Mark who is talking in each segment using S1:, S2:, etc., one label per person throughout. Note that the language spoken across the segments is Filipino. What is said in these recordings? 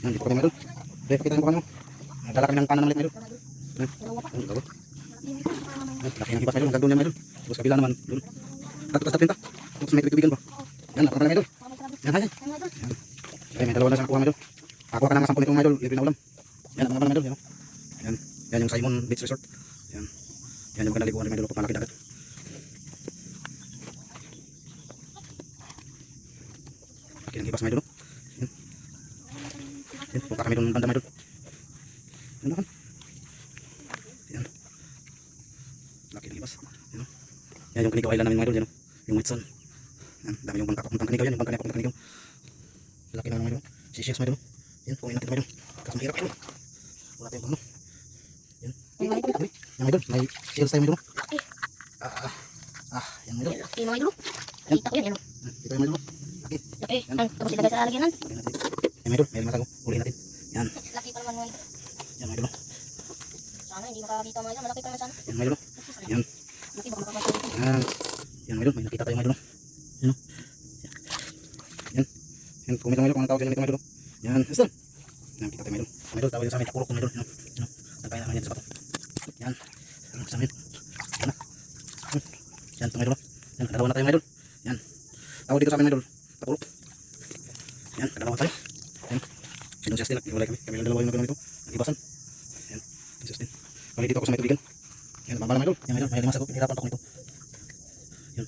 S1: Yan, dito kami mga idol. Pre, pakita mo kami mo. Dala kami ng kanan ulit mga idol. Yan, yan, bago. Yan, laki ng hipas mga idol, hanggang doon yan mga idol. Tapos kabila naman, doon. Tapos pinta. Tapos may tubigan pa. Yan, napakapala mga idol. Yan, hay. Yan. Okay, may dalawa na siyang nakuha mga idol. Pakuha ka ng 10 nito mga idol, libre na ulam. Yan, ang mga mga idol. Yan, yan yung Simon Beach Resort. Yan, yan yung maganda liguan mga idol, papalaki dagat. Laki ng hipas mga idol. Yan. Yan, punta kami doon banda mga idol. Yan naman. Yan. Laki ng hipas. Yan. Yan yung Kanigaw Island namin mga idol. Yan, yung Whitsun. Yan, dami yung bangka papuntang Kanigaw yan. Yung bangka niya papuntang Kanigaw. Laki na mga idol. Sisias mga idol. Yan, pungin natin mga idol. Kaso mahirap idol. Wala tayong pangano. Yan. Yan mga idol. May shells tayo mga idol. Yan mga idol.
S2: Laki mga idol. Kita ko yan.
S1: Ito yung mga idol. Laki.
S2: Laki. Tapos ilagay sa lalagyanan.
S1: Yan mga idol. May masago. Ulihin natin. Yan.
S2: Laki pa naman mga idol.
S1: Yan mga idol.
S2: Sana hindi makakita mga idol. Malaki pa naman sana.
S1: Yan mga idol. Yan.
S2: Laki baka makapasok.
S1: Yan. Yan mga idol. May nakita tayo mga idol. Yan. Yan. Yan. Kumita mga idol. Kung anong tawag yan mga idol. Yan. Yan. Yan. Kita tayo mga idol. Mga idol. Tawag yun sa amin. Takurok mga idol. Yan. Yan. Nagpaya na kanya sa bato. Yan. Yan. Sa amin. Yan na. Yan. Ito mga idol. Yan. Kadalawa na tayo mga idol. Yan. Tawag dito sa amin mga idol. Takurok. Yan. Kadalawa tayo. Yan. Sinong Justin. Naghiwalay kami. Kami lang dalawa yung nagano nito. Nagibasan. Yan. Justin. Balik dito ako sa may tubigan. Yan. Baba na mga idol. Yan mga idol. May limas ako. Pinahirapan ako nito. Yan.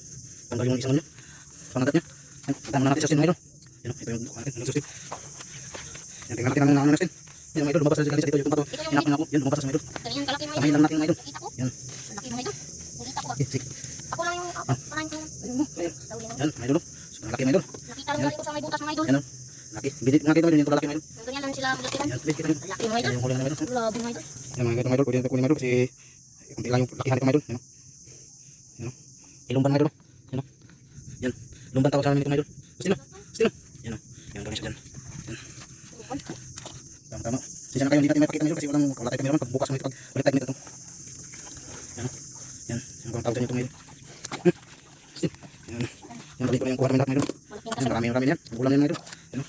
S1: Tanggal yung isang ano. Pangagat niya. Yan. Tama na natin Justin mga idol. Yan. Ito yung buka natin. Ano Justin. Yan. Tingnan natin ang Justin. Yan mga idol. Lumabas na dito yung pumpa to. Hinapin ako. Yan. Lumabas na mga idol.
S2: Ganyan kalaki mga
S1: Kamahin
S2: idol.
S1: lang natin mga idol.
S2: Kita ko.
S1: Yan.
S2: Laki mga idol. Nakita ko ba?
S1: Okay. Sige.
S2: Ako lang yung panahin ko. Daw din ako.
S1: Yan. Mga idol. Sobrang laki mga idol.
S2: Nakita lang ko sa may butas mga idol.
S1: Yan. Laki. Bidit nga kita mga idol. Yung lalaki mga idol.
S2: Ganyan lang sila maglakihan.
S1: Yan. Bidit kita yun.
S2: Laki mga
S1: Yan
S2: idol.
S1: yung huli na mga idol.
S2: Grabe mga idol.
S1: Yan mga idol. Pwede natin kunin mga idol kasi kunti lang yung lakihan nito mga idol. Yan. Yan. Ilumban mga idol. Yan. Yan. Lumban tawag sa amin nito mga idol. Sino? Sino? Yan. Yan gawin siya dyan. Yan. Tama tama. Sisa na kayo hindi natin may pakita mga idol kasi wala tayo kameraman. Pagbukas mo ito pag balik tayo nito. Yan. Yan. Yan kung tawag dyan ito mga idol. Yan. Yan. Balik ko lang yung kuha namin lahat mga idol. Yan. Marami yan. Ulam yan mga idol. Yan.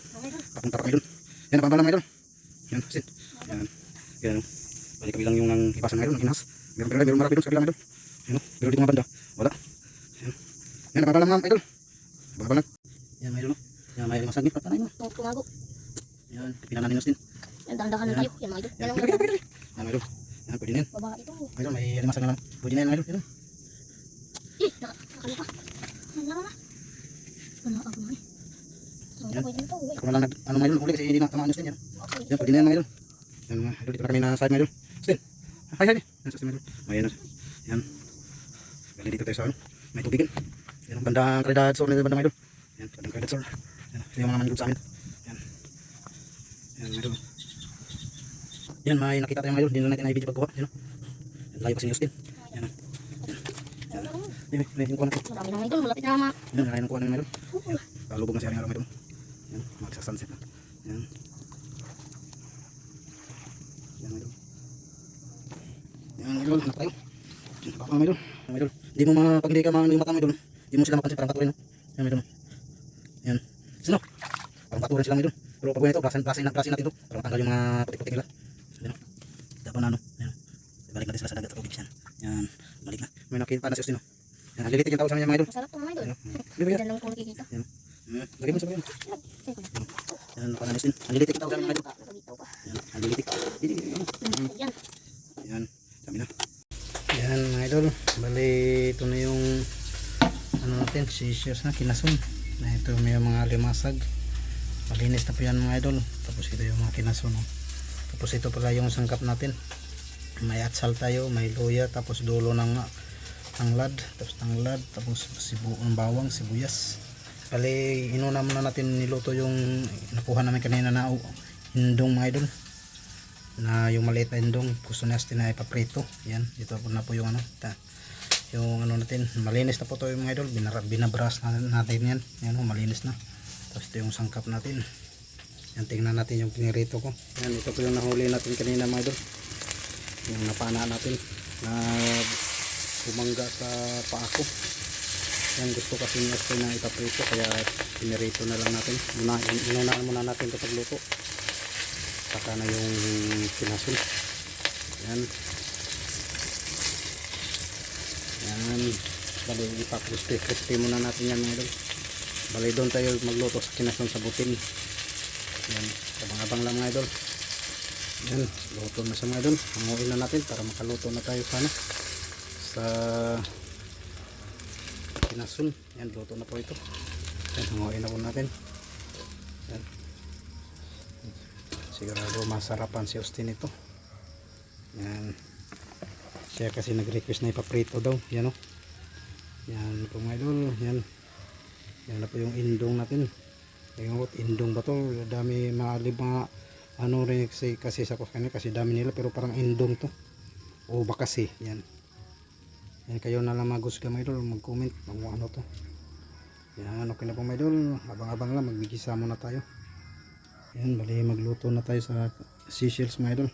S1: Papunta pa mga idol. Yan. Napambala mga idol. Yan. Sin. Yan. Yan. Balik kami lang yung nang hipasan mga idol. Nang hinas. Meron marami doon sa kabila mga idol. Yan. Pero dito mga banda. Wala. Yan. Yan. Napambala mga idol. Babala. Yan mga idol. Yan. May limasag nito. Tanay mo.
S2: Tumago.
S1: Yan. Pinan natin Justin.
S2: Yan, dahan-dahan na tayo. Yan mga idol.
S1: Yan.
S2: Yan ang
S1: Yan mga idol. Yan. Pwede na yan.
S2: baba ito.
S1: Mga idol. May limasag na lang. Pwede na yan mga idol. Yan.
S2: Nakakalipa. Wala na. Wala ako na.
S1: Yan.
S2: Pwede nito.
S1: Ako na lang ano mga idol. Huli kasi hindi na tamaan Justin. Yan.
S2: Okay.
S1: Yan. Pwede na yan mga idol. Yan mga idol. Dito na kami na side mga idol. Justin. Hi hi. Yan Justin mga idol. May yan. Yan. Galing dito tayo sa ano. May tubigan. Yan ang bandang Caridad Sur na bandang mga idol. Yan. Bandang Caridad Sur. Yan. Ito yung mga manigod sa amin. Yan. Yan mga idol. Yan. May nakita tayo mga idol. Hindi na natin na-video pagkuha. Yan. Yan. Layo kasi ni Justin. Yan. Yan. Yan. Yung kuha natin.
S2: Marami na mga idol. Malapit na mga.
S1: Yan. Nakain ng kuha natin mga idol. Yan. Kalubog na siya rin araw mga idol. Yan. Magsa-sunset na. Yan. Yan mga idol. Yan mga idol. Hanap tayo. Baka mga idol. Mga idol. Hindi mo pag hindi ka yung mata mga idol. Hindi mo sila mapansin parang patuloy no. Yan mga idol. Yan. Sino? Parang patuloy sila mga idol. Pero pag ito, brasin natin ito. Para matanggal yung mga putik-putik nila. Yan. Dapat na ano. Yan. Balik natin sila sa dagat at tubig yan. Yan. Balik na. May nakita na si Justin no. Yan. Nalilitik yung tao sa mga idol.
S2: Masarap ito mga idol.
S1: Di ba yan?
S2: Diyan lang ko nakikita.
S1: Yan. Lagay mo sa bayan.
S2: Save ko na.
S1: Yan. Nakuha na ni Justin. Nalilitik yung tao sa mga idol.
S2: Dito pa.
S1: Yan. Nalilitik.
S2: Yan.
S1: Yan. Sabi na. Yan mga idol. Bali ito na yung ano natin. Seashores na. Kinasun. Na ito may mga limasag. Malinis na po yan mga idol. Tapos ito yung mga kinasun. No? Tapos ito pala yung sangkap natin. May atsal tayo. May luya. Tapos dulo ng tanglad. Tapos tanglad. Tapos bawang. Sibuyas. Bali inuna muna natin niluto yung nakuha namin kanina na hindong mga idol. Na yung maliit na indong gusto na na ipaprito. Yan, ito po na po yung ano yung ano natin, malinis na po to yung mga idol. Binabras natin yan. Yan o, malinis na. Tapos ito yung sangkap natin. Yan, tingnan natin yung pinirito ko. Yan, ito po yung nahuli natin kanina mga idol. Yung napana natin na bumangga sa paa ko. Yan, gusto kasi niya na ipaprito kaya pinirito na lang natin. Inunaan muna natin ito pagluto. saka na yung kinasun. Yan. Yan. Bali ipa-crispy muna natin yan mga idol. Bali doon tayo magluto sa kinasun sa butin. Yan. Abang-abang lang mga idol. Yan. Luto na siya mga idol. Hanguin na natin para makaluto na tayo sana sa kinasun. Yan. Luto na po ito. Yan. Hanguin na po natin. Yan. Sigurado masarapan si Austin ito. Yan. Siya kasi nag-request na ipaprito daw. Yan o. Yan po mga idol. Yan. Yan na po yung indong natin. Yung indong ba to? Dami mga ano rin kasi sa kanila kasi dami nila pero parang indong to. O baka kasi. Yan. Yan kayo na lang magusga mga idol. Mag-comment. Ano to. Yan. Okay na po mga idol. Abang-abang lang. Magbigisa muna tayo. Yan. Bali magluto na tayo sa seashells mga idol.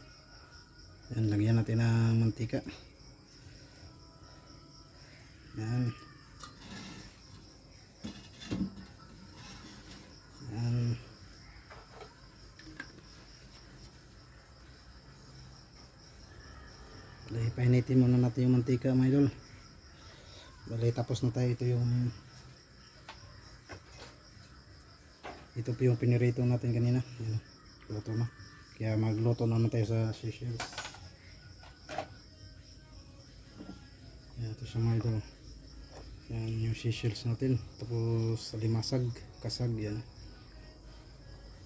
S1: Yan. Lagyan natin ng mantika. Yan. Yan. Bali, painitin muna natin yung mantika mga idol. Bali, tapos na tayo. Ito po yung pinirito natin kanina. Yan. Luto na. Kaya magluto naman tayo sa seashells. Yan, ito siya mga idol. Yan yung seashells natin. Tapos limasag, kasag yan.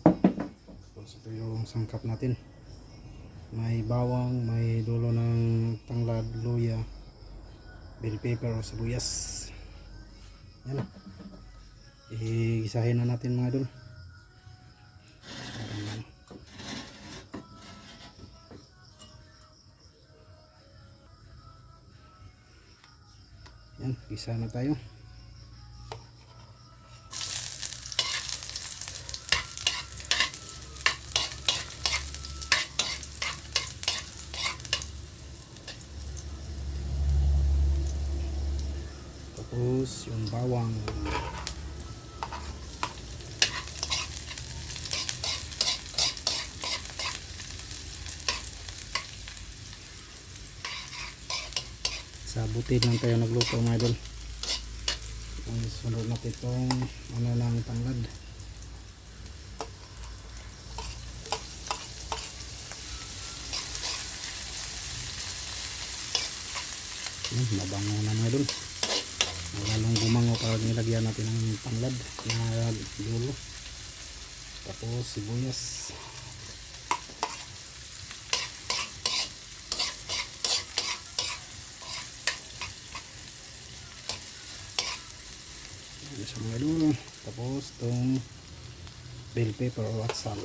S1: Tapos ito yung sangkap natin. May bawang, may dulo ng tanglad, luya, bell pepper o sibuyas. Yan. Igisahin na natin mga idol. Yan, gisa na tayo. Tapos yung bawang. Sa butin lang tayo nagluto mga idol. Sunod natin itong ano lang tanglad. Mabango na mga idol. Lalong gumango pag nilagyan natin ng tanglad na dulo. Tapos sibuyas. Sa mga idol. Tapos itong bell pepper o atsal.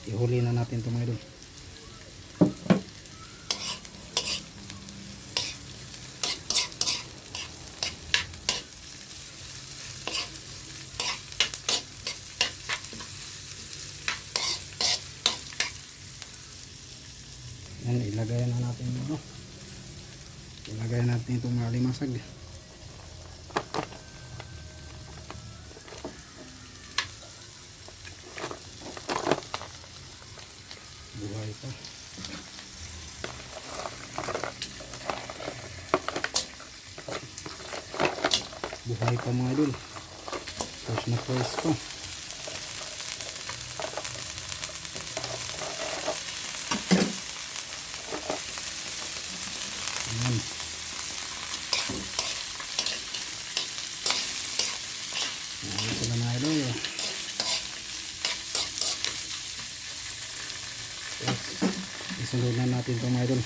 S1: Ihuli na natin itong mga idol. Yan, ilagay na natin ito. Ilagay natin itong mga limasag. Buhay pa. Buhay pa mga idol. Fresh na fresh pa. Ayan. Ayan sila mga idol. Isunod na natin itong mga idol.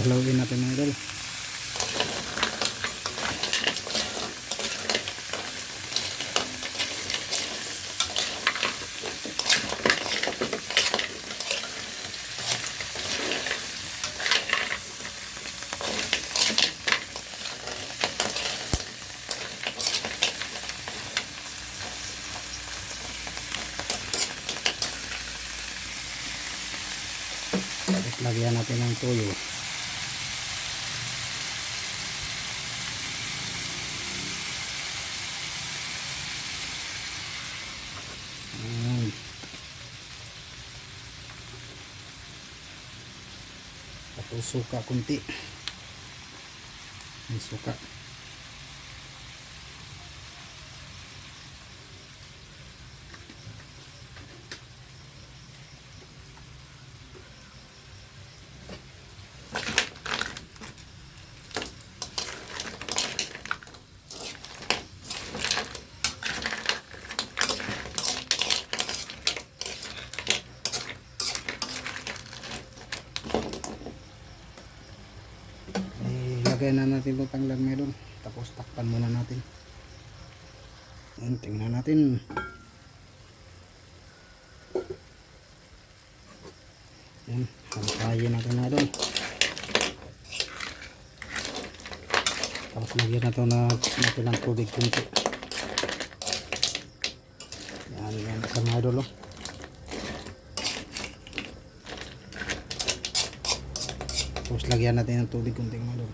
S1: Halawin natin mga idol. lagyan natin ng tuyo. Ayan. Tapos suka kunti. May suka. Ilagay na natin itong tanglag melon. Tapos takpan muna natin. Yan, tingnan natin. Yan, hantayin natin mga idol. Tapos lagyan na ito natin ng tubig kunti. Yan, yan sa mga idol. Oh. Tapos lagyan natin ng tubig kunti mga idol.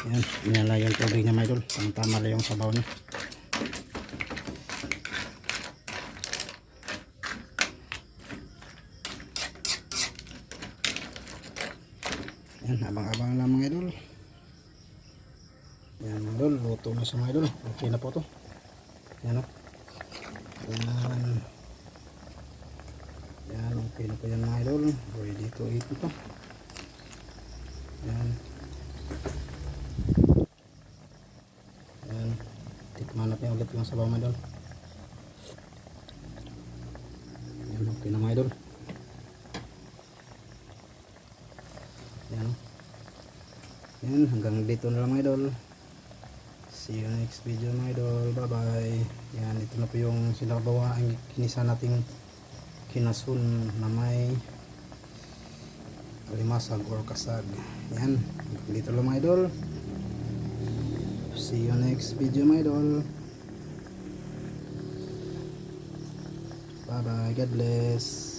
S1: Yan, inala yung tubig niya mga idol. Tama lang yung sabaw niya. Yan, abang-abang lang mga idol. Yan mga idol, luto na siya mga idol. Okay na po to. Yan o. Yan. Yan, okay na po yan mga idol. Ready to eat ito. Yan. Yan. Tikman natin ulit yung sabaw mga idol. Yan, okay na mga idol. Yan. Yan, hanggang dito na lang mga idol. See you next video mga idol. Bye bye. Yan, ito na po yung sinabawa ang kinisa nating kinasun na may alimasag or kasag. Yan, hanggang dito lang mga idol. See you next video mga idol. Bye bye. God bless.